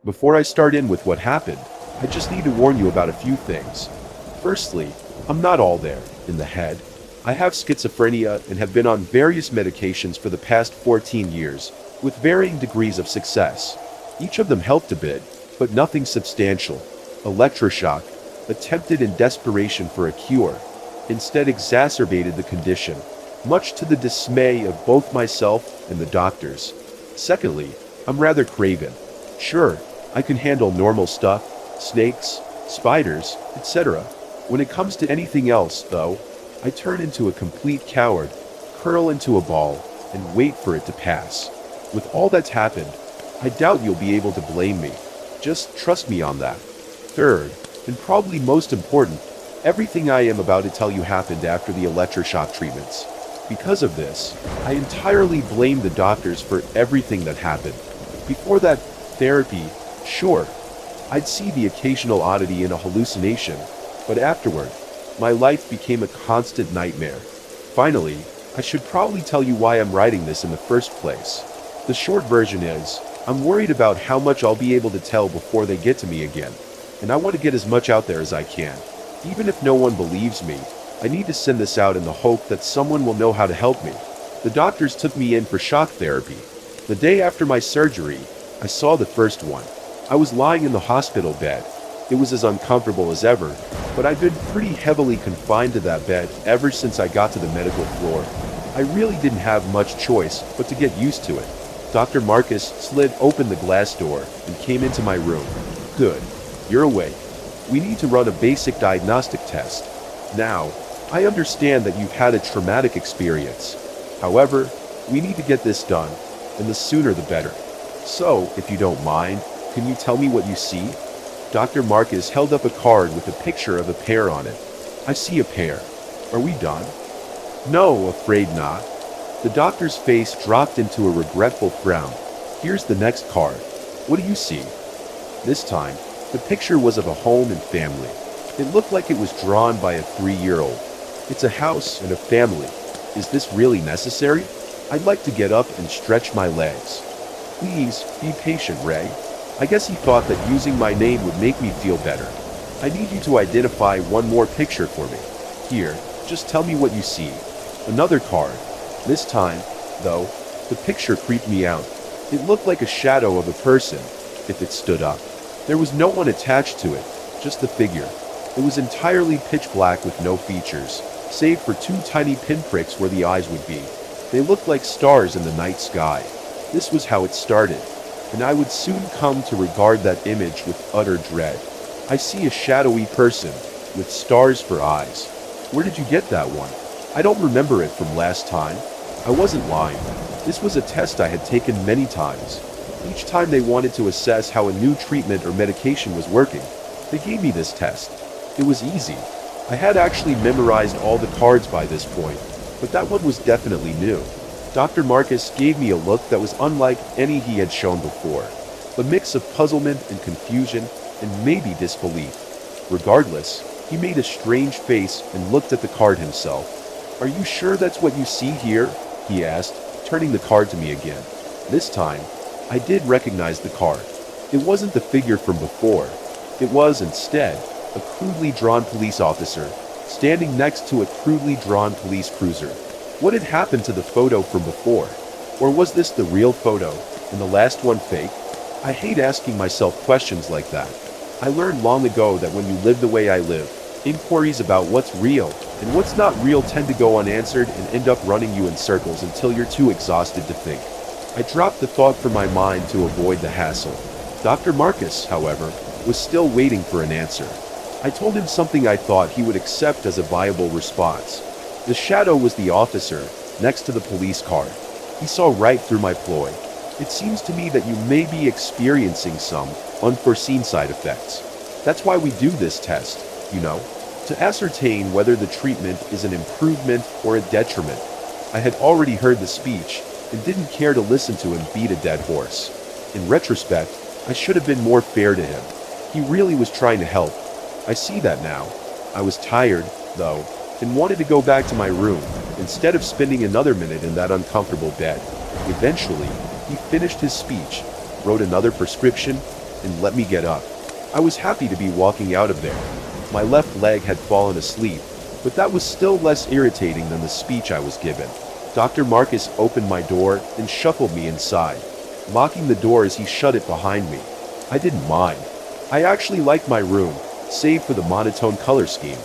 Before I start in with what happened, I just need to warn you about a few things. Firstly, I'm not all there in the head. I have schizophrenia and have been on various medications for the past 14 years, with varying degrees of success. Each of them helped a bit, but nothing substantial. Electroshock, attempted in desperation for a cure, instead exacerbated the condition, much to the dismay of both myself and the doctors. Secondly, I'm rather craven. Sure, I can handle normal stuff, snakes, spiders, etc. When it comes to anything else, though, I turn into a complete coward, curl into a ball, and wait for it to pass. With all that's happened, I doubt you'll be able to blame me. Just trust me on that. Third, and probably most important, everything I am about to tell you happened after the electroshock treatments. Because of this, I entirely blame the doctors for everything that happened. Before that therapy, sure, I'd see the occasional oddity in a hallucination, but afterward, my life became a constant nightmare. Finally, I should probably tell you why I'm writing this in the first place. The short version is, I'm worried about how much I'll be able to tell before they get to me again, and I want to get as much out there as I can. Even if no one believes me, I need to send this out in the hope that someone will know how to help me. The doctors took me in for shock therapy. The day after my surgery, I saw the first one. I was lying in the hospital bed. It was as uncomfortable as ever, but I'd been pretty heavily confined to that bed ever since I got to the medical floor. I really didn't have much choice but to get used to it. Dr. Marcus slid open the glass door and came into my room. Good. You're awake. We need to run a basic diagnostic test. Now, I understand that you've had a traumatic experience. However, we need to get this done, and the sooner the better. So, if you don't mind, can you tell me what you see? Dr. Marcus held up a card with a picture of a pear on it. I see a pear. Are we done? No, afraid not. The doctor's face dropped into a regretful frown. Here's the next card. What do you see? This time, the picture was of a home and family. It looked like it was drawn by a 3-year-old. It's a house and a family. Is this really necessary? I'd like to get up and stretch my legs. Please, be patient, Ray. I guess he thought that using my name would make me feel better. I need you to identify one more picture for me. Here, just tell me what you see. Another card. This time, though, the picture creeped me out. It looked like a shadow of a person, if it stood up. There was no one attached to it, just the figure. It was entirely pitch black with no features, save for 2 tiny pinpricks where the eyes would be. They looked like stars in the night sky. This was how it started, and I would soon come to regard that image with utter dread. I see a shadowy person, with stars for eyes. Where did you get that one? I don't remember it from last time. I wasn't lying. This was a test I had taken many times. Each time they wanted to assess how a new treatment or medication was working, they gave me this test. It was easy. I had actually memorized all the cards by this point, but that one was definitely new. Dr. Marcus gave me a look that was unlike any he had shown before, a mix of puzzlement and confusion and maybe disbelief. Regardless, he made a strange face and looked at the card himself. Are you sure that's what you see here? He asked, turning the card to me again. This time, I did recognize the card. It wasn't the figure from before. It was, instead, a crudely drawn police officer, standing next to a crudely drawn police cruiser. What had happened to the photo from before? Or was this the real photo, and the last one fake? I hate asking myself questions like that. I learned long ago that when you live the way I live, inquiries about what's real and what's not real tend to go unanswered and end up running you in circles until you're too exhausted to think. I dropped the thought from my mind to avoid the hassle. Dr. Marcus, however, was still waiting for an answer. I told him something I thought he would accept as a viable response. The shadow was the officer, next to the police car. He saw right through my ploy. It seems to me that you may be experiencing some unforeseen side effects. That's why we do this test, you know, to ascertain whether the treatment is an improvement or a detriment. I had already heard the speech and didn't care to listen to him beat a dead horse. In retrospect, I should have been more fair to him. He really was trying to help. I see that now. I was tired, though, and wanted to go back to my room, instead of spending another minute in that uncomfortable bed. Eventually, he finished his speech, wrote another prescription, and let me get up. I was happy to be walking out of there. My left leg had fallen asleep, but that was still less irritating than the speech I was given. Dr. Marcus opened my door and shuffled me inside, locking the door as he shut it behind me. I didn't mind. I actually liked my room, save for the monotone color scheme.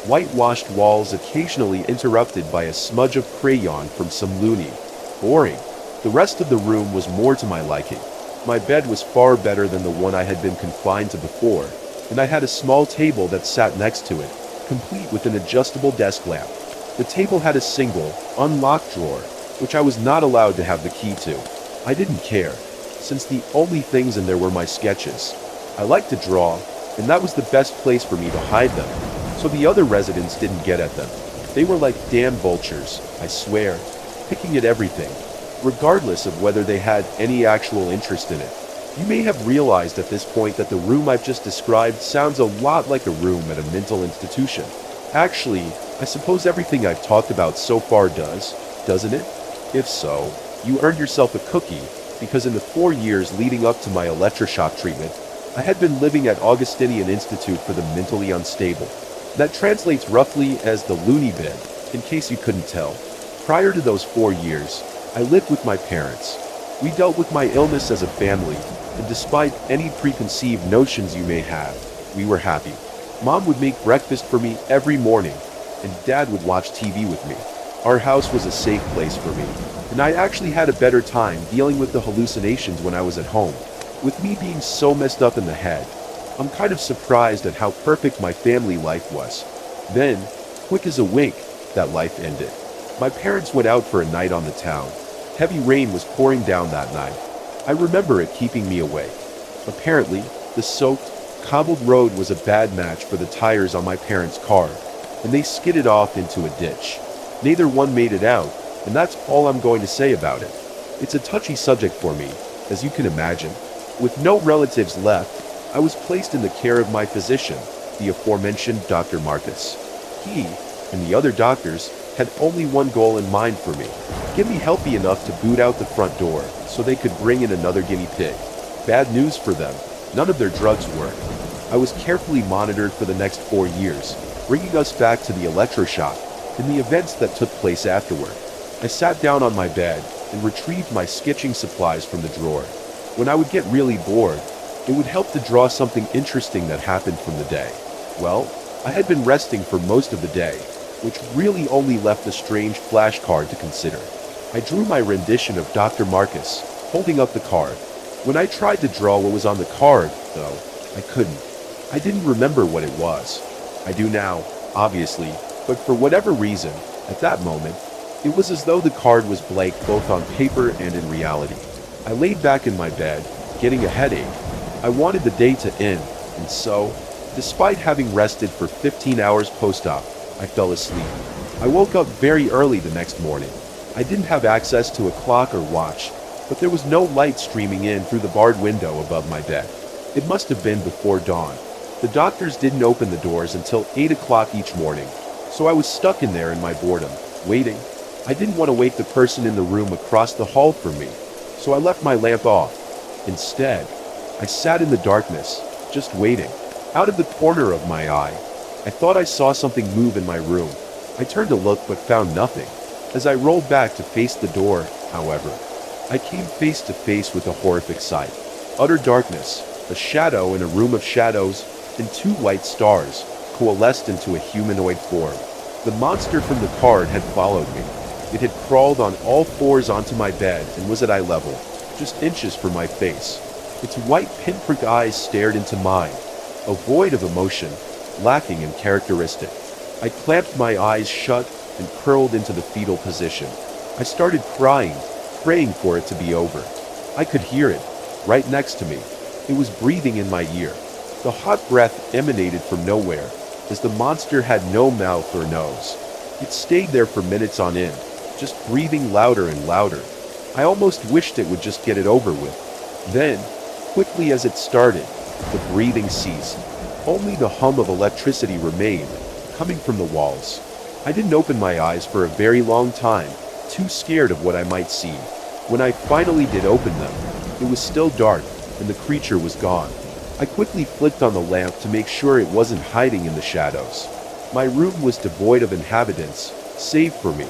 Whitewashed walls occasionally interrupted by a smudge of crayon from some loony. Boring. The rest of the room was more to my liking. My bed was far better than the one I had been confined to before, and I had a small table that sat next to it, complete with an adjustable desk lamp. The table had a single, unlocked drawer, which I was not allowed to have the key to. I didn't care, since the only things in there were my sketches. I liked to draw, and that was the best place for me to hide them, so the other residents didn't get at them. They were like damn vultures, I swear, picking at everything, regardless of whether they had any actual interest in it. You may have realized at this point that the room I've just described sounds a lot like a room at a mental institution. Actually, I suppose everything I've talked about so far does, doesn't it? If so, you earned yourself a cookie, because in the 4 years leading up to my electroshock treatment, I had been living at Augustinian Institute for the Mentally Unstable. That translates roughly as the loony bin, in case you couldn't tell. Prior to those 4 years, I lived with my parents. We dealt with my illness as a family, and despite any preconceived notions you may have, we were happy. Mom would make breakfast for me every morning, and Dad would watch TV with me. Our house was a safe place for me, and I actually had a better time dealing with the hallucinations when I was at home. With me being so messed up in the head, I'm kind of surprised at how perfect my family life was. Then, quick as a wink, that life ended. My parents went out for a night on the town. Heavy rain was pouring down that night. I remember it keeping me awake. Apparently, the soaked, cobbled road was a bad match for the tires on my parents' car, and they skidded off into a ditch. Neither one made it out, and that's all I'm going to say about it. It's a touchy subject for me, as you can imagine. With no relatives left, I was placed in the care of my physician, the aforementioned Dr. Marcus. He, and the other doctors, had only one goal in mind for me: get me healthy enough to boot out the front door so they could bring in another guinea pig. Bad news for them, none of their drugs worked. I was carefully monitored for the next 4 years, bringing us back to the electroshock and the events that took place afterward. I sat down on my bed and retrieved my sketching supplies from the drawer. When I would get really bored, it would help to draw something interesting that happened from the day. Well, I had been resting for most of the day, which really only left a strange flashcard to consider. I drew my rendition of Dr. Marcus, holding up the card. When I tried to draw what was on the card, though, I couldn't. I didn't remember what it was. I do now, obviously, but for whatever reason, at that moment, it was as though the card was blank both on paper and in reality. I laid back in my bed, getting a headache. I wanted the day to end, and so, despite having rested for 15 hours post-op, I fell asleep. I woke up very early the next morning. I didn't have access to a clock or watch, but there was no light streaming in through the barred window above my bed. It must have been before dawn. The doctors didn't open the doors until 8 o'clock each morning, so I was stuck in there in my boredom, waiting. I didn't want to wake the person in the room across the hall from me, so I left my lamp off. Instead, I sat in the darkness, just waiting. Out of the corner of my eye, I thought I saw something move in my room. I turned to look but found nothing. As I rolled back to face the door, however, I came face to face with a horrific sight. Utter darkness, a shadow in a room of shadows, and 2 white stars coalesced into a humanoid form. The monster from the card had followed me. It had crawled on all 4s onto my bed and was at eye level, just inches from my face. Its white pinprick eyes stared into mine, a void of emotion, lacking in characteristic. I clamped my eyes shut and curled into the fetal position. I started crying, praying for it to be over. I could hear it, right next to me. It was breathing in my ear. The hot breath emanated from nowhere, as the monster had no mouth or nose. It stayed there for minutes on end, just breathing louder and louder. I almost wished it would just get it over with. Then, quickly as it started, the breathing ceased. Only the hum of electricity remained, coming from the walls. I didn't open my eyes for a very long time, too scared of what I might see. When I finally did open them, it was still dark, and the creature was gone. I quickly flicked on the lamp to make sure it wasn't hiding in the shadows. My room was devoid of inhabitants, save for me.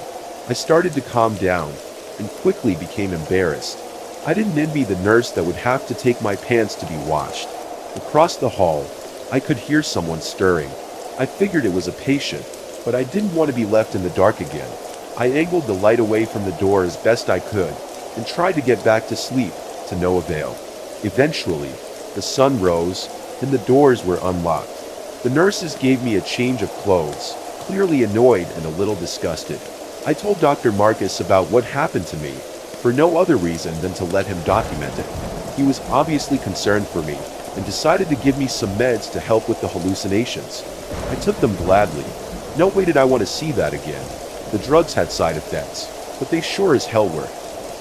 I started to calm down, and quickly became embarrassed. I didn't envy the nurse that would have to take my pants to be washed. Across the hall, I could hear someone stirring. I figured it was a patient, but I didn't want to be left in the dark again. I angled the light away from the door as best I could, and tried to get back to sleep, to no avail. Eventually, the sun rose, and the doors were unlocked. The nurses gave me a change of clothes, clearly annoyed and a little disgusted. I told Dr. Marcus about what happened to me, for no other reason than to let him document it. He was obviously concerned for me, and decided to give me some meds to help with the hallucinations. I took them gladly. No way did I want to see that again. The drugs had side effects, but they sure as hell worked.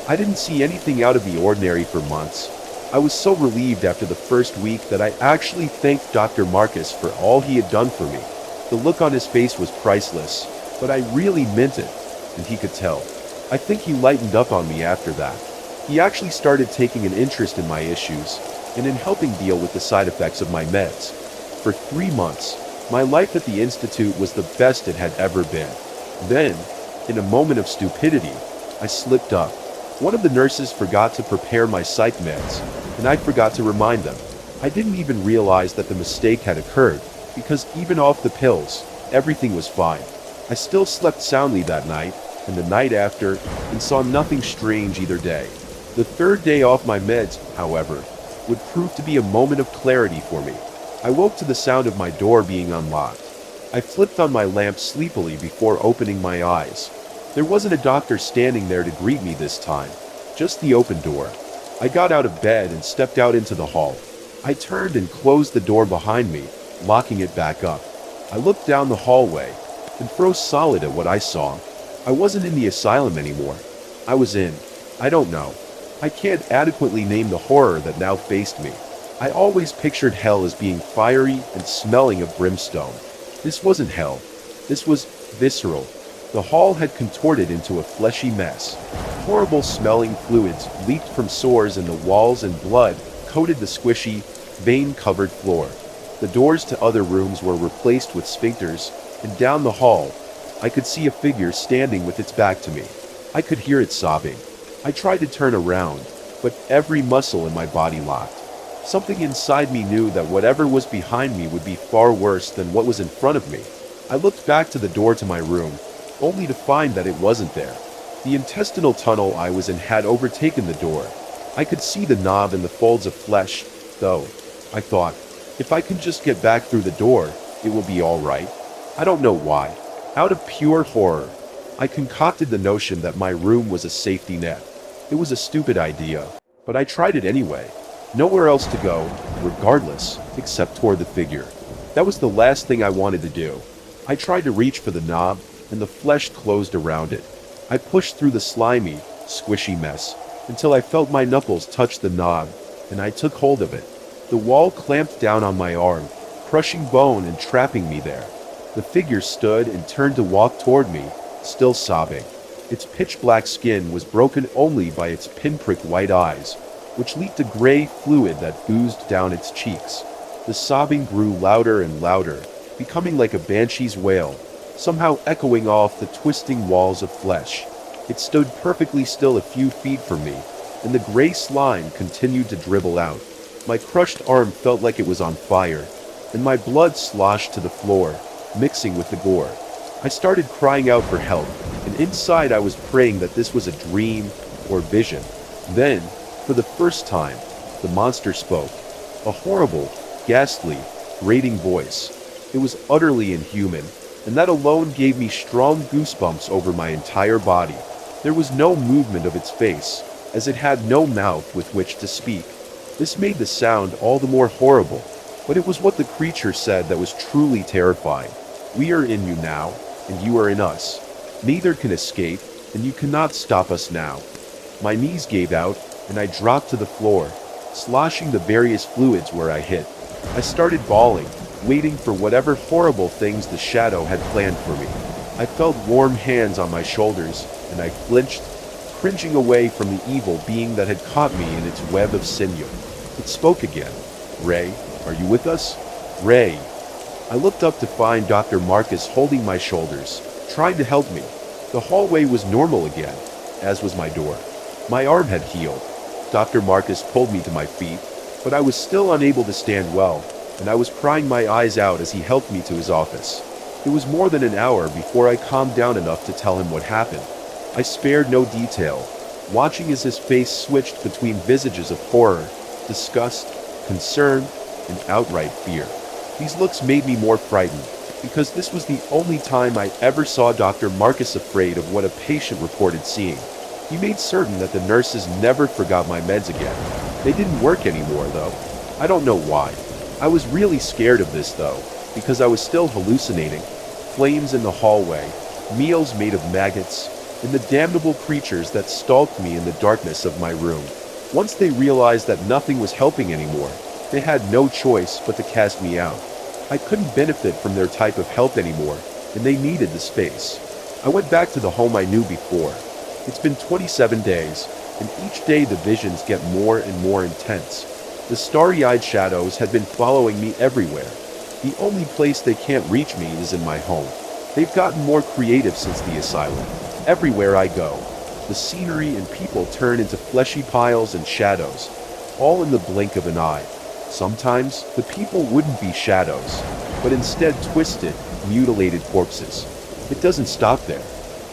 I didn't see anything out of the ordinary for months. I was so relieved after the first week that I actually thanked Dr. Marcus for all he had done for me. The look on his face was priceless, but I really meant it, and he could tell. I think he lightened up on me after that. He actually started taking an interest in my issues, and in helping deal with the side effects of my meds. For 3 months, my life at the Institute was the best it had ever been. Then, in a moment of stupidity, I slipped up. One of the nurses forgot to prepare my psych meds, and I forgot to remind them. I didn't even realize that the mistake had occurred, because even off the pills, everything was fine. I still slept soundly that night, and the night after, and saw nothing strange either day. The third day off my meds, however, would prove to be a moment of clarity for me. I woke to the sound of my door being unlocked. I flipped on my lamp sleepily before opening my eyes. There wasn't a doctor standing there to greet me this time, just the open door. I got out of bed and stepped out into the hall. I turned and closed the door behind me, locking it back up. I looked down the hallway and froze solid at what I saw. I wasn't in the asylum anymore. I was in, I don't know. I can't adequately name the horror that now faced me. I always pictured hell as being fiery and smelling of brimstone. This wasn't hell. This was visceral. The hall had contorted into a fleshy mess. Horrible smelling fluids leaked from sores in the walls, and blood coated the squishy, vein-covered floor. The doors to other rooms were replaced with sphincters, and down the hall, I could see a figure standing with its back to me. I could hear it sobbing. I tried to turn around, but every muscle in my body locked. Something inside me knew that whatever was behind me would be far worse than what was in front of me. I looked back to the door to my room, only to find that it wasn't there. The intestinal tunnel I was in had overtaken the door. I could see the knob and the folds of flesh, though. I thought, if I can just get back through the door, it will be all right. I don't know why. Out of pure horror, I concocted the notion that my room was a safety net. It was a stupid idea, but I tried it anyway. Nowhere else to go, regardless, except toward the figure. That was the last thing I wanted to do. I tried to reach for the knob, and the flesh closed around it. I pushed through the slimy, squishy mess, until I felt my knuckles touch the knob, and I took hold of it. The wall clamped down on my arm, crushing bone and trapping me there. The figure stood and turned to walk toward me, still sobbing. Its pitch-black skin was broken only by its pinprick white eyes, which leaked a gray fluid that oozed down its cheeks. The sobbing grew louder and louder, becoming like a banshee's wail, somehow echoing off the twisting walls of flesh. It stood perfectly still a few feet from me, and the gray slime continued to dribble out. My crushed arm felt like it was on fire, and my blood sloshed to the floor, mixing with the gore. I started crying out for help, and inside I was praying that this was a dream or vision. Then, for the first time, the monster spoke. A horrible, ghastly, grating voice. It was utterly inhuman, and that alone gave me strong goosebumps over my entire body. There was no movement of its face, as it had no mouth with which to speak. This made the sound all the more horrible, but it was what the creature said that was truly terrifying. We are in you now, and you are in us. Neither can escape, and you cannot stop us now. My knees gave out, and I dropped to the floor, sloshing the various fluids where I hit. I started bawling, waiting for whatever horrible things the shadow had planned for me. I felt warm hands on my shoulders, and I flinched, cringing away from the evil being that had caught me in its web of sinew. It spoke again. "Ray, Are you with us? Ray. I looked up to find Dr. Marcus holding my shoulders, trying to help me. The hallway was normal again, as was my door. My arm had healed. Dr. Marcus pulled me to my feet, but I was still unable to stand well, and I was crying my eyes out as he helped me to his office. It was more than an hour before I calmed down enough to tell him what happened. I spared no detail, watching as his face switched between visages of horror, disgust, concern, and outright fear. These looks made me more frightened, because this was the only time I ever saw Dr. Marcus afraid of what a patient reported seeing. He made certain that the nurses never forgot my meds again. They didn't work anymore, though. I don't know why. I was really scared of this, though, because I was still hallucinating. Flames in the hallway, meals made of maggots, and the damnable creatures that stalked me in the darkness of my room. Once they realized that nothing was helping anymore, they had no choice but to cast me out. I couldn't benefit from their type of help anymore, and they needed the space. I went back to the home I knew before. It's been 27 days, and each day the visions get more and more intense. The starry-eyed shadows had been following me everywhere. The only place they can't reach me is in my home. They've gotten more creative since the asylum. Everywhere I go, the scenery and people turn into fleshy piles and shadows, all in the blink of an eye. Sometimes, the people wouldn't be shadows, but instead twisted, mutilated corpses. It doesn't stop there.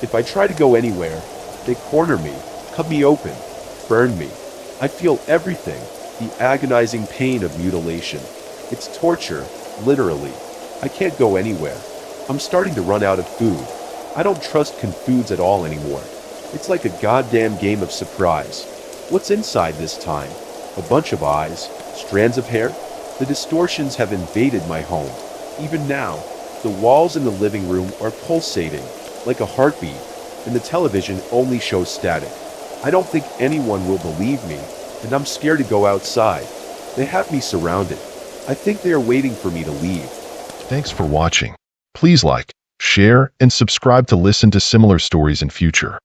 If I try to go anywhere, they corner me, cut me open, burn me. I feel everything, the agonizing pain of mutilation. It's torture, literally. I can't go anywhere. I'm starting to run out of food. I don't trust canned foods at all anymore. It's like a goddamn game of surprise. What's inside this time? A bunch of eyes? Strands of hair? The distortions have invaded my home. Even now, the walls in the living room are pulsating, like a heartbeat, and the television only shows static. I don't think anyone will believe me, and I'm scared to go outside. They have me surrounded. I think they are waiting for me to leave. Thanks for watching. Please like, share, and subscribe to listen to similar stories in future.